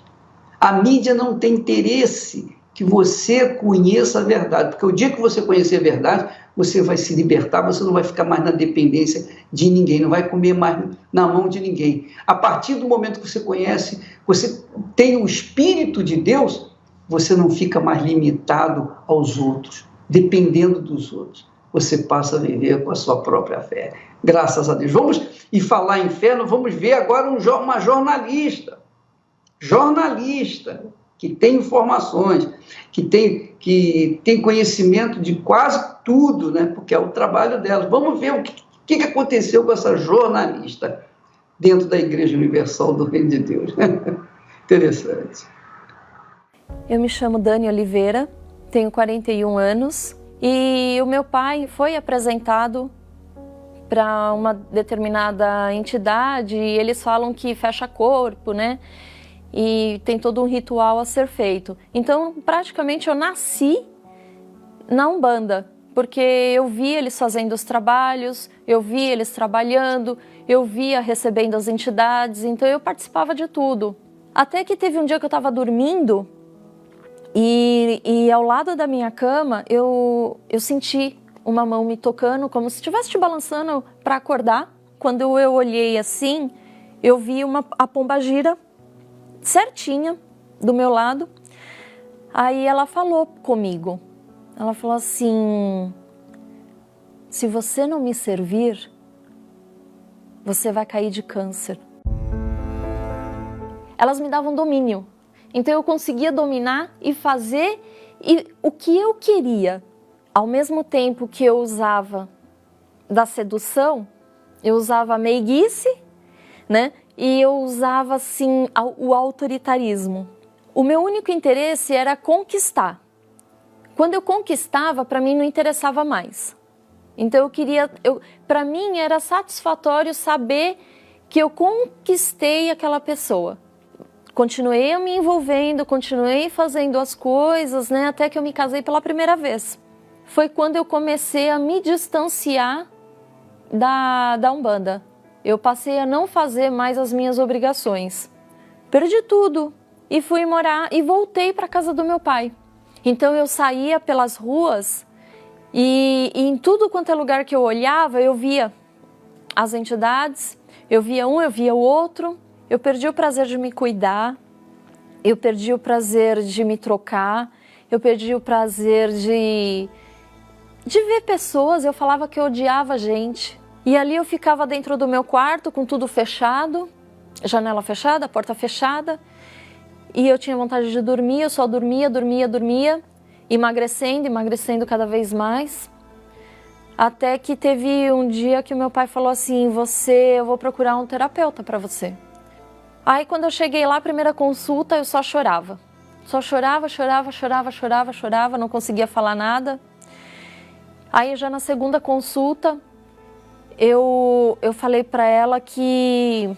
A mídia não tem interesse que você conheça a verdade, porque o dia que você conhecer a verdade, você vai se libertar, você não vai ficar mais na dependência de ninguém, não vai comer mais na mão de ninguém. A partir do momento que você conhece, você tem o Espírito de Deus, você não fica mais limitado aos outros, dependendo dos outros. Você passa a viver com a sua própria fé. Graças a Deus. Vamos, e falar em fé, nós vamos ver agora uma jornalista. Jornalista, que tem informações, que tem conhecimento de quase tudo, né? Porque é o trabalho dela. Vamos ver o que aconteceu com essa jornalista dentro da Igreja Universal do Reino de Deus. Interessante. Eu me chamo Dani Oliveira, tenho 41 anos e o meu pai foi apresentado para uma determinada entidade e eles falam que fecha corpo, né? e tem todo um ritual a ser feito. Então, praticamente eu nasci na Umbanda, porque eu via eles fazendo os trabalhos, eu via eles trabalhando, eu via recebendo as entidades, então eu participava de tudo. Até que teve um dia que eu estava dormindo e ao lado da minha cama eu senti uma mão me tocando, como se estivesse te balançando para acordar. Quando eu olhei assim, eu vi a pombagira certinha do meu lado. Aí ela falou comigo. Ela falou assim: se você não me servir, você vai cair de câncer. Elas me davam domínio. Então eu conseguia dominar e fazer o que eu queria. Ao mesmo tempo que eu usava da sedução, eu usava a meiguice, né? E eu usava, assim, o autoritarismo. O meu único interesse era conquistar. Quando eu conquistava, para mim não interessava mais. Então para mim era satisfatório saber que eu conquistei aquela pessoa. Continuei me envolvendo, continuei fazendo as coisas, né? Até que eu me casei pela primeira vez. Foi quando eu comecei a me distanciar da Umbanda. Eu passei a não fazer mais as minhas obrigações. Perdi tudo e fui morar e voltei para a casa do meu pai. Então eu saía pelas ruas e em tudo quanto é lugar que eu olhava, eu via as entidades, eu via um, eu via o outro. Eu perdi o prazer de me cuidar, eu perdi o prazer de me trocar, eu perdi o prazer de ver pessoas. Eu falava que eu odiava gente. E ali eu ficava dentro do meu quarto com tudo fechado, janela fechada, porta fechada. E eu tinha vontade de dormir, eu só dormia, emagrecendo cada vez mais. Até que teve um dia que o meu pai falou assim: eu vou procurar um terapeuta para você. Aí quando eu cheguei lá, a primeira consulta, eu só chorava. Só chorava, não conseguia falar nada. Aí já na segunda consulta, eu falei para ela que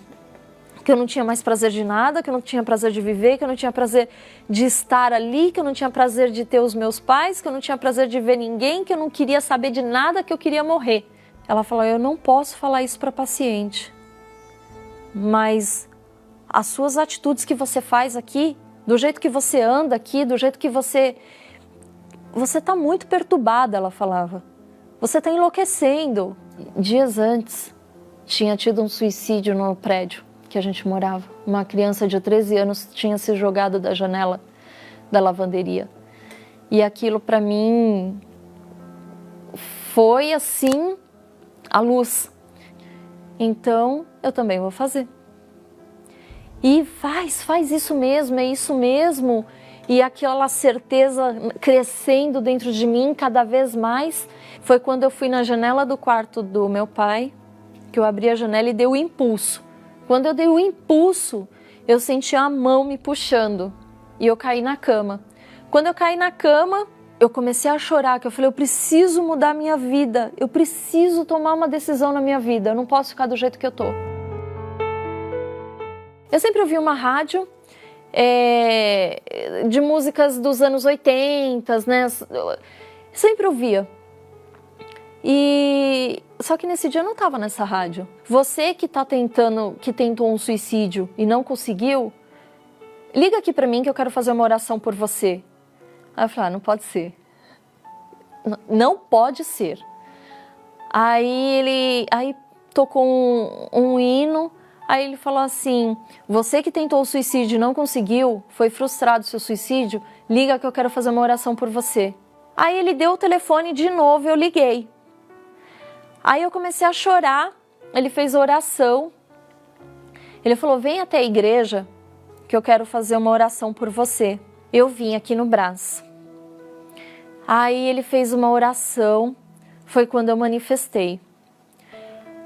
eu não tinha mais prazer de nada, que eu não tinha prazer de viver, que eu não tinha prazer de estar ali, que eu não tinha prazer de ter os meus pais, que eu não tinha prazer de ver ninguém, que eu não queria saber de nada, que eu queria morrer. Ela falou: eu não posso falar isso para paciente, mas as suas atitudes que você faz aqui, do jeito que você anda aqui, do jeito que você está muito perturbada, ela falava. Você está enlouquecendo. Dias antes, tinha tido um suicídio no prédio que a gente morava. Uma criança de 13 anos tinha se jogado da janela da lavanderia. E aquilo para mim foi assim a luz. Então eu também vou fazer. E faz isso mesmo, é isso mesmo. E aquela certeza crescendo dentro de mim cada vez mais. Foi quando eu fui na janela do quarto do meu pai, que eu abri a janela e dei o impulso. Quando eu dei o impulso, eu senti a mão me puxando e eu caí na cama. Quando eu caí na cama, eu comecei a chorar, que eu falei: eu preciso mudar a minha vida, eu preciso tomar uma decisão na minha vida, eu não posso ficar do jeito que eu tô. Eu sempre ouvi uma rádio de músicas dos anos 80, né? Sempre ouvia. Só que nesse dia eu não estava nessa rádio. Você que tentou um suicídio e não conseguiu, liga aqui para mim que eu quero fazer uma oração por você. Aí eu falei: não pode ser. Não pode ser. Aí tocou um hino. Aí ele falou assim: você que tentou o suicídio e não conseguiu, foi frustrado o seu suicídio, liga que eu quero fazer uma oração por você. Aí ele deu o telefone de novo e eu liguei. Aí eu comecei a chorar, ele fez a oração. Ele falou: vem até a igreja que eu quero fazer uma oração por você. Eu vim aqui no Brás. Aí ele fez uma oração, foi quando eu manifestei.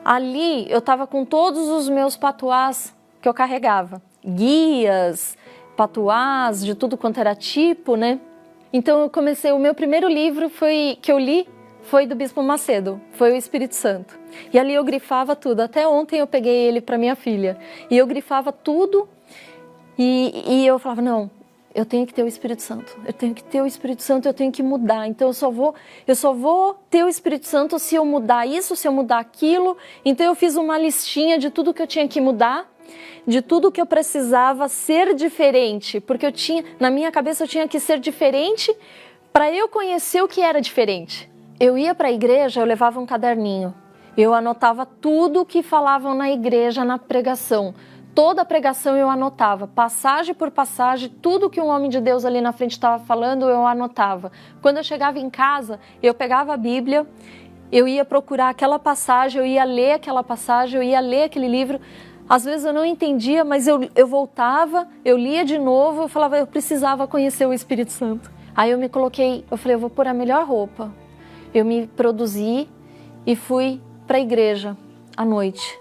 Ali eu estava com todos os meus patuás que eu carregava. Guias, patuás, de tudo quanto era tipo, né? Então eu comecei, o meu primeiro livro que eu li foi do Bispo Macedo, foi o Espírito Santo. E ali eu grifava tudo, até ontem eu peguei ele para minha filha. E eu grifava tudo E eu falava, não, eu tenho que ter o Espírito Santo, eu tenho que ter o Espírito Santo, eu tenho que mudar. Então eu só vou ter o Espírito Santo se eu mudar isso, se eu mudar aquilo. Então eu fiz uma listinha de tudo que eu tinha que mudar, de tudo que eu precisava ser diferente, porque na minha cabeça eu tinha que ser diferente para eu conhecer o que era diferente. Eu ia para a igreja, eu levava um caderninho, eu anotava tudo que falavam na igreja, na pregação. Toda a pregação eu anotava, passagem por passagem, tudo que um homem de Deus ali na frente estava falando, eu anotava. Quando eu chegava em casa, eu pegava a Bíblia, eu ia procurar aquela passagem, eu ia ler aquela passagem, eu ia ler aquele livro. Às vezes eu não entendia, mas eu voltava, eu lia de novo, eu falava, eu precisava conhecer o Espírito Santo. Aí eu falei, eu vou pôr a melhor roupa. Eu me produzi e fui para a igreja à noite.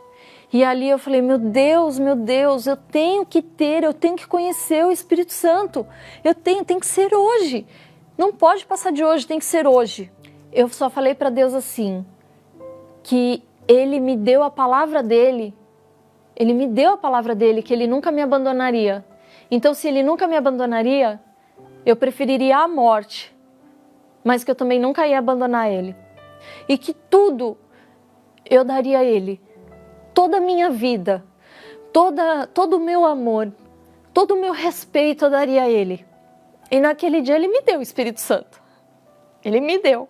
E ali eu falei, meu Deus, eu tenho que conhecer o Espírito Santo. Tem que ser hoje. Não pode passar de hoje, tem que ser hoje. Eu só falei para Deus assim, que Ele me deu a palavra dEle. Ele me deu a palavra dEle, que Ele nunca me abandonaria. Então, se Ele nunca me abandonaria, eu preferiria a morte, mas que eu também nunca ia abandonar Ele. E que tudo eu daria a Ele. Toda a minha vida, todo o meu amor, todo o meu respeito eu daria a Ele. E naquele dia Ele me deu o Espírito Santo. Ele me deu.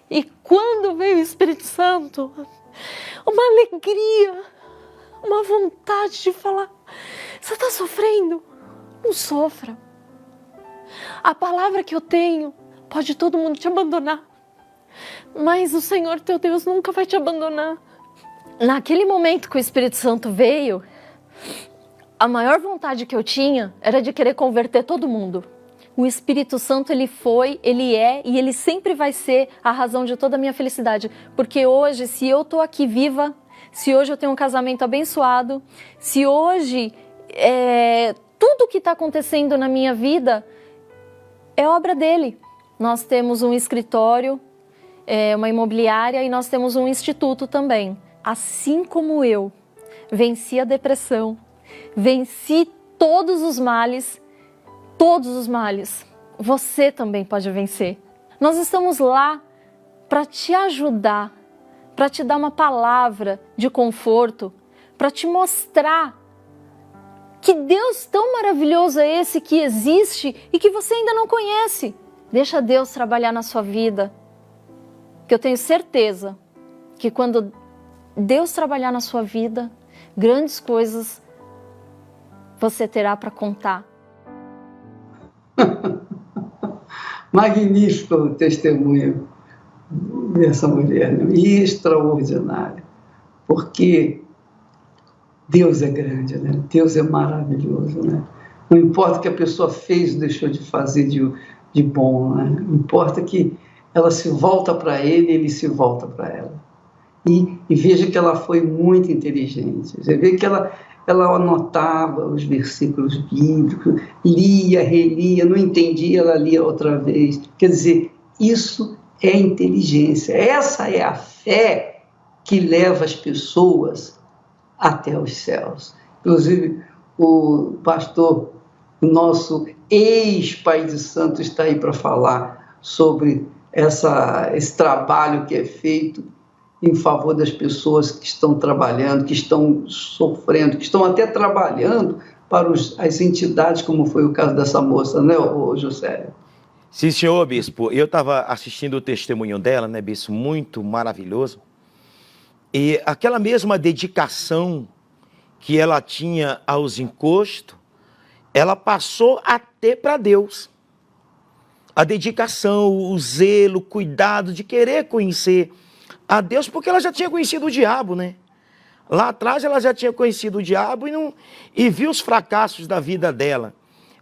E quando veio o Espírito Santo, uma alegria, uma vontade de falar, você está sofrendo? Não sofra. A palavra que eu tenho, pode todo mundo te abandonar, mas o Senhor teu Deus nunca vai te abandonar. Naquele momento que o Espírito Santo veio, a maior vontade que eu tinha era de querer converter todo mundo. O Espírito Santo, ele foi, ele é e ele sempre vai ser a razão de toda a minha felicidade. Porque hoje, se eu estou aqui viva, se hoje eu tenho um casamento abençoado, se hoje tudo que está acontecendo na minha vida é obra dele. Nós temos um escritório, uma imobiliária e nós temos um instituto também. Assim como eu venci a depressão, venci todos os males, você também pode vencer. Nós estamos lá para te ajudar, para te dar uma palavra de conforto, para te mostrar que Deus tão maravilhoso é esse que existe e que você ainda não conhece. Deixa Deus trabalhar na sua vida, que eu tenho certeza que quando Deus trabalhar na sua vida, grandes coisas você terá para contar. Magnífico o testemunho dessa mulher, né? Extraordinário, porque Deus é grande, né? Deus é maravilhoso, né? Não importa o que a pessoa fez ou deixou de fazer de bom, né? Não importa que ela se volta para ele, ele se volta para ela. E veja que ela foi muito inteligente. Você vê que ela anotava os versículos bíblicos, lia, relia, não entendia, ela lia outra vez. Quer dizer, isso é inteligência. Essa é a fé que leva as pessoas até os céus. Inclusive, o pastor, o nosso ex-pai de santo, está aí para falar sobre esse trabalho que é feito em favor das pessoas que estão trabalhando, que estão sofrendo, que estão até trabalhando para as entidades, como foi o caso dessa moça, né, José? Sim, senhor, bispo. Eu estava assistindo o testemunho dela, né, bispo? Muito maravilhoso. E aquela mesma dedicação que ela tinha aos encostos, ela passou a ter para Deus. A dedicação, o zelo, o cuidado de querer conhecer a Deus, porque ela já tinha conhecido o diabo, né? Lá atrás ela já tinha conhecido o diabo e viu os fracassos da vida dela.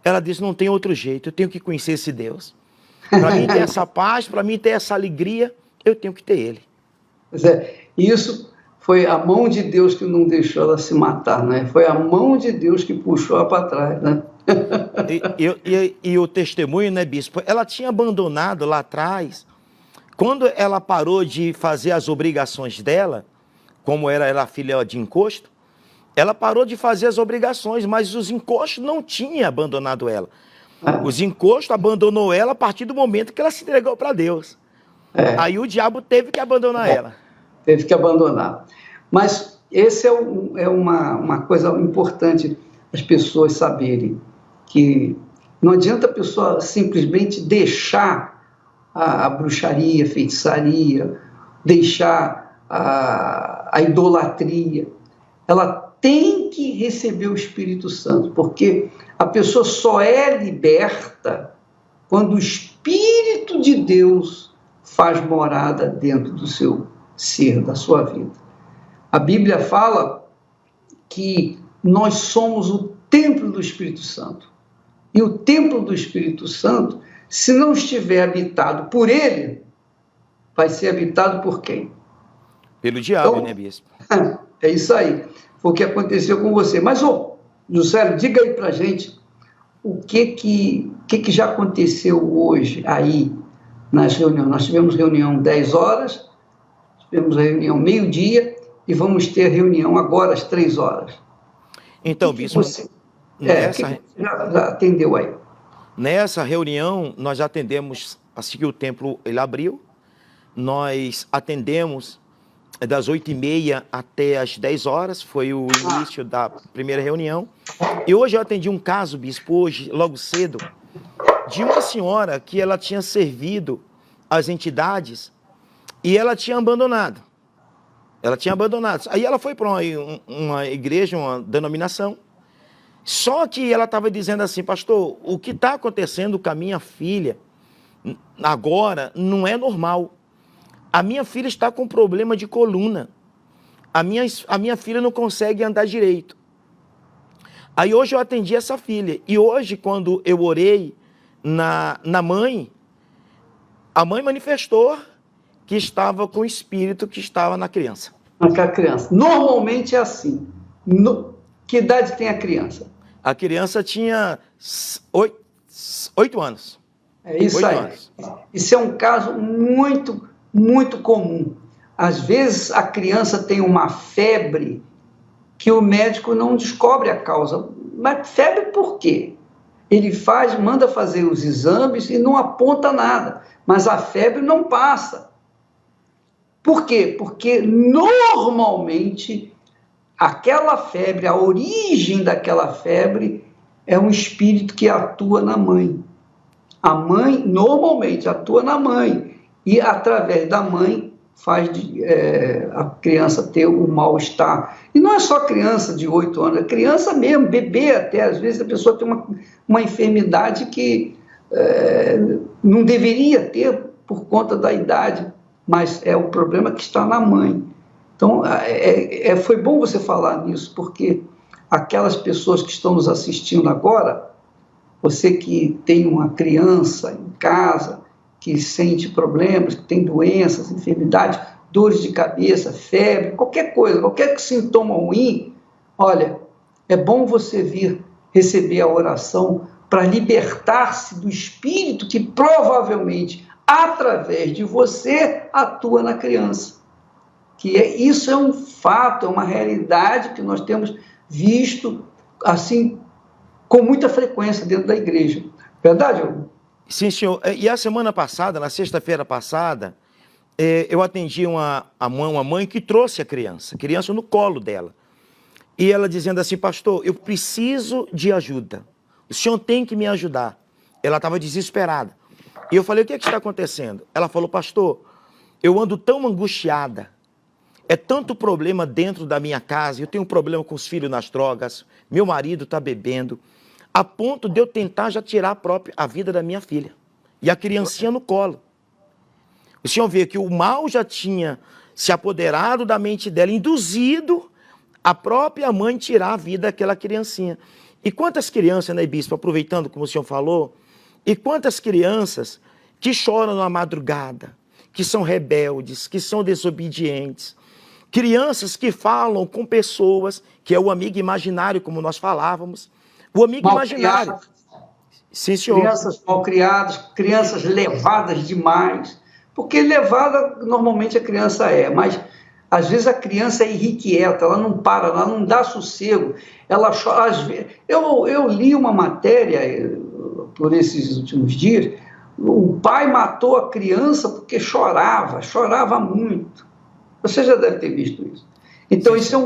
Ela disse, não tem outro jeito, eu tenho que conhecer esse Deus. Para mim ter essa paz, para mim ter essa alegria, eu tenho que ter ele. Pois é, isso foi a mão de Deus que não deixou ela se matar, né? Foi a mão de Deus que puxou ela para trás, né? E o testemunho, né, bispo? Ela tinha abandonado lá atrás. Quando ela parou de fazer as obrigações dela, como era filha de encosto, Ela parou de fazer as obrigações, mas os encostos não tinham abandonado ela. Os encostos abandonou ela a partir do momento que ela se entregou para Deus. Aí o diabo teve que abandonar ela. Teve que abandonar. Mas esse é uma coisa importante as pessoas saberem, que não adianta a pessoa simplesmente deixar a bruxaria, a feitiçaria, deixar a idolatria. Ela tem que receber o Espírito Santo, porque a pessoa só é liberta quando o Espírito de Deus faz morada dentro do seu ser, da sua vida. A Bíblia fala que nós somos o templo do Espírito Santo. E o templo do Espírito Santo, se não estiver habitado por ele, vai ser habitado por quem? Pelo diabo, Então, né, bispo? É isso aí. Foi o que aconteceu com você. Mas, José, diga aí pra gente o que já aconteceu hoje aí nas reuniões. Nós tivemos reunião 10 horas, tivemos a reunião meio-dia e vamos ter reunião agora às 3 horas. Então, bispo, você já atendeu aí? Nessa reunião, nós atendemos, assim que o templo ele abriu, nós atendemos das 8h30 até as 10 horas, foi o início da primeira reunião. E hoje eu atendi um caso, bispo, hoje, logo cedo, de uma senhora que ela tinha servido as entidades e ela tinha abandonado. Aí ela foi para uma igreja, uma denominação, só que ela estava dizendo assim: pastor, o que está acontecendo com a minha filha agora não é normal. A minha filha está com problema de coluna. A minha filha não consegue andar direito. Aí hoje eu atendi essa filha. E hoje, quando eu orei na mãe, a mãe manifestou que estava com o espírito que estava na criança. Na criança. Normalmente é assim. Que idade tem a criança? A criança tinha 8 anos. É isso 8 aí. anos. Isso é um caso muito, muito comum. Às vezes a criança tem uma febre que o médico não descobre a causa. Mas febre por quê? Ele manda fazer os exames e não aponta nada. Mas a febre não passa. Por quê? Porque normalmente aquela febre, a origem daquela febre é um espírito que atua na mãe. A mãe normalmente atua na mãe e através da mãe faz a criança ter o mal-estar. E não é só criança de 8 anos, é criança mesmo, bebê até. Às vezes a pessoa tem uma enfermidade que não deveria ter por conta da idade, mas é o problema que está na mãe. Então, foi bom você falar nisso, porque aquelas pessoas que estão nos assistindo agora, você que tem uma criança em casa, que sente problemas, que tem doenças, enfermidades, dores de cabeça, febre, qualquer coisa, qualquer sintoma ruim, olha, é bom você vir receber a oração para libertar-se do espírito que provavelmente, através de você, atua na criança. Isso é um fato, é uma realidade que nós temos visto assim com muita frequência dentro da igreja. Verdade, Hugo? Sim, senhor. E a semana passada, na sexta-feira passada, eu atendi uma mãe que trouxe a criança no colo dela. E ela dizendo assim: pastor, eu preciso de ajuda. O senhor tem que me ajudar. Ela estava desesperada. E eu falei: o que está acontecendo? Ela falou: pastor, eu ando tão angustiada. É tanto problema dentro da minha casa, eu tenho um problema com os filhos nas drogas, meu marido está bebendo, a ponto de eu tentar já tirar a vida da minha filha. E a criancinha no colo. O senhor vê que o mal já tinha se apoderado da mente dela, induzido a própria mãe tirar a vida daquela criancinha. E quantas crianças, né, bispo, aproveitando como o senhor falou, e quantas crianças que choram na madrugada, que são rebeldes, que são desobedientes, crianças que falam com pessoas, que é o amigo imaginário, como nós falávamos. O amigo imaginário. Sim, senhor. Crianças mal criadas, crianças levadas demais. Porque levada, normalmente a criança mas Às vezes a criança é irrequieta, ela não para, ela não dá sossego, ela chora. Às vezes, eu li uma matéria por esses últimos dias, o pai matou a criança porque chorava muito. Você já deve ter visto isso. Então, isso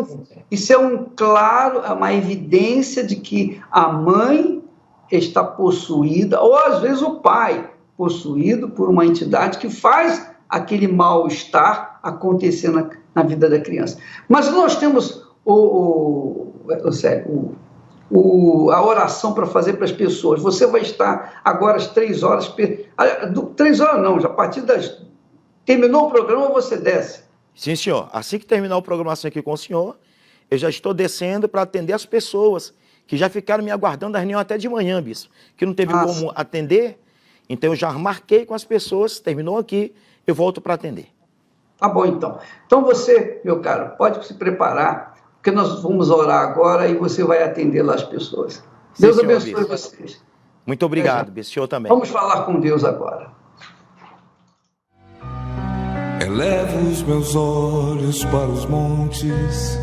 é uma evidência de que a mãe está possuída, ou às vezes o pai, possuído por uma entidade que faz aquele mal-estar acontecer na vida da criança. Mas nós temos a oração para fazer para as pessoas. Você vai estar agora às 3 horas, 3 horas não, já a partir das... Terminou o programa, você desce. Sim, senhor. Assim que terminar a programação aqui com o senhor, eu já estou descendo para atender as pessoas que já ficaram me aguardando a reunião até de manhã, bispo, que não teve como atender. Então, eu já marquei com as pessoas, terminou aqui, eu volto para atender. Tá bom, então. Então, você, meu caro, pode se preparar, porque nós vamos orar agora e você vai atender lá as pessoas. Sim, Deus abençoe bispo. Vocês. Muito obrigado, bispo. Senhor também. Vamos falar com Deus agora. Elevo os meus olhos para os montes,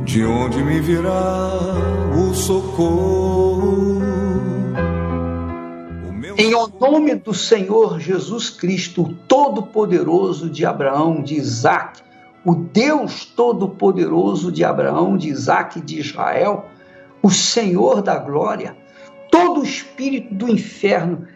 de onde me virá o socorro. Em nome do Senhor Jesus Cristo, o Todo-Poderoso de Abraão, de Isaac, o Deus Todo-Poderoso de Abraão, de Isaac e de Israel, o Senhor da glória, todo espírito do inferno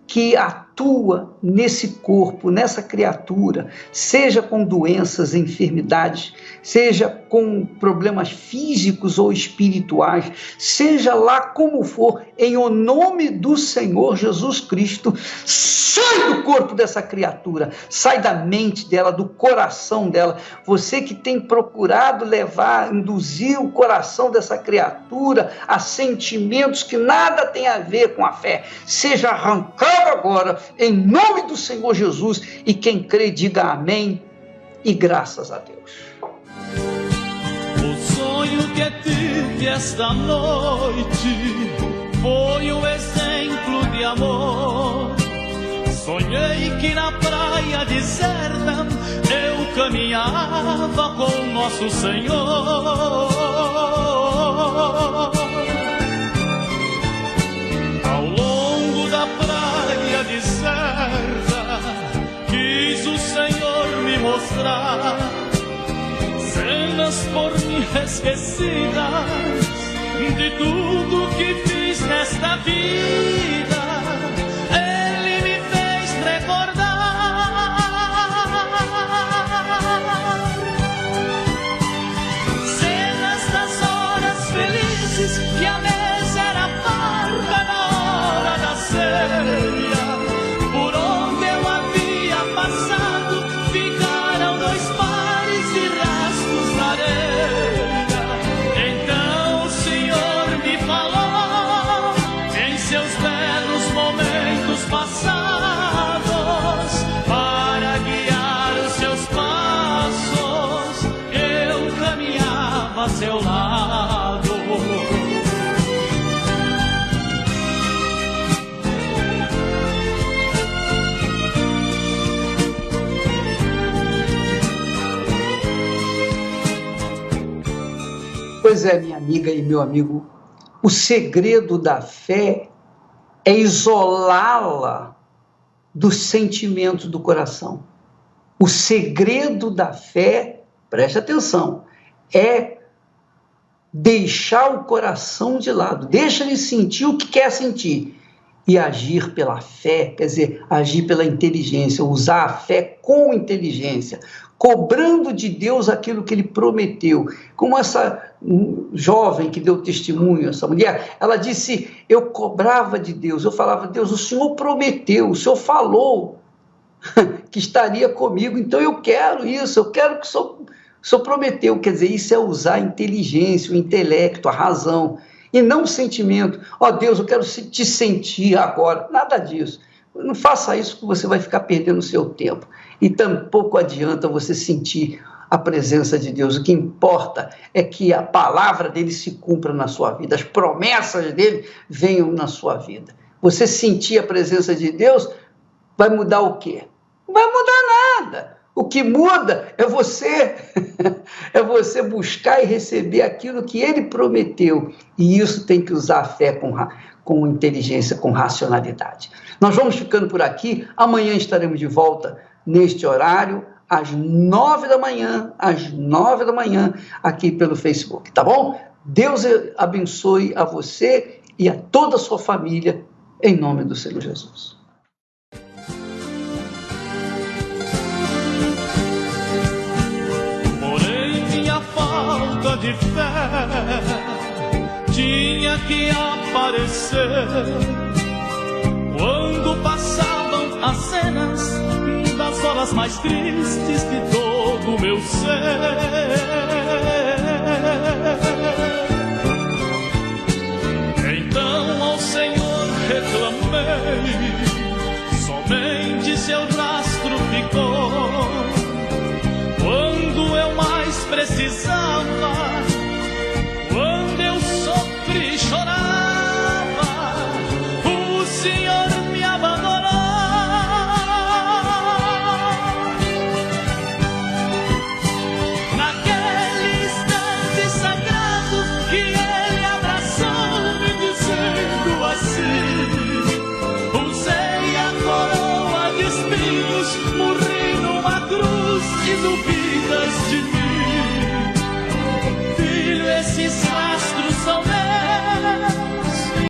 que atua nesse corpo, nessa criatura, seja com doenças, enfermidades, seja com problemas físicos ou espirituais, seja lá como for, em o nome do Senhor Jesus Cristo, sai do corpo dessa criatura, sai da mente dela, do coração dela. Você que tem procurado induzir o coração dessa criatura a sentimentos que nada tem a ver com a fé, seja arrancado agora, em nome do Senhor Jesus, e quem crê diga amém e graças a Deus. O sonho que tive esta noite foi um exemplo de amor. Sonhei que na praia deserta eu caminhava com nosso Senhor. Ao longo da praia deserta quis o Senhor me mostrar cenas por mim esquecidas de tudo que fiz nesta vida. Ele me fez recordar cenas das horas felizes que a mesa era farta na hora da ceia. Por onde eu havia passado ficaram 2 pares de rastros na areia. Então o Senhor me falou em seus belos momentos passados, para guiar os seus passos eu caminhava a seu lado. Pois é, minha amiga e meu amigo, o segredo da fé é isolá-la dos sentimentos do coração. O segredo da fé, preste atenção, é deixar o coração de lado, deixa ele sentir o que quer sentir e agir pela fé, quer dizer, agir pela inteligência, usar a fé com inteligência, cobrando de Deus aquilo que ele prometeu. Como essa jovem que deu testemunho, essa mulher, ela disse, eu cobrava de Deus, eu falava, Deus, o Senhor prometeu, o Senhor falou que estaria comigo, então eu quero isso, eu quero que o Senhor prometeu. Quer dizer, isso é usar a inteligência, o intelecto, a razão, e não o sentimento. Ó Deus, eu quero te sentir agora. Nada disso. Não faça isso que você vai ficar perdendo o seu tempo. E tampouco adianta você sentir a presença de Deus. O que importa é que a palavra dele se cumpra na sua vida, as promessas dele venham na sua vida. Você sentir a presença de Deus vai mudar o quê? Não vai mudar nada. O que muda é você, é você buscar e receber aquilo que ele prometeu. E isso tem que usar a fé com inteligência, com racionalidade. Nós vamos ficando por aqui. Amanhã estaremos de volta neste horário, às 9 da manhã, aqui pelo Facebook, tá bom? Deus abençoe a você e a toda a sua família, em nome do Senhor Jesus. Falta de fé tinha que aparecer quando passavam as cenas das horas mais tristes de todo o meu ser. Então ao Senhor reclamei, somente seu rastro ficou quando eu mais precisava, quando eu sofri e chorava, o Senhor me abandonou. Naquele instante sagrado que Ele abraçou-me dizendo assim: usei a coroa de espinhos, morri numa cruz e duvidas de mim. Filho, esse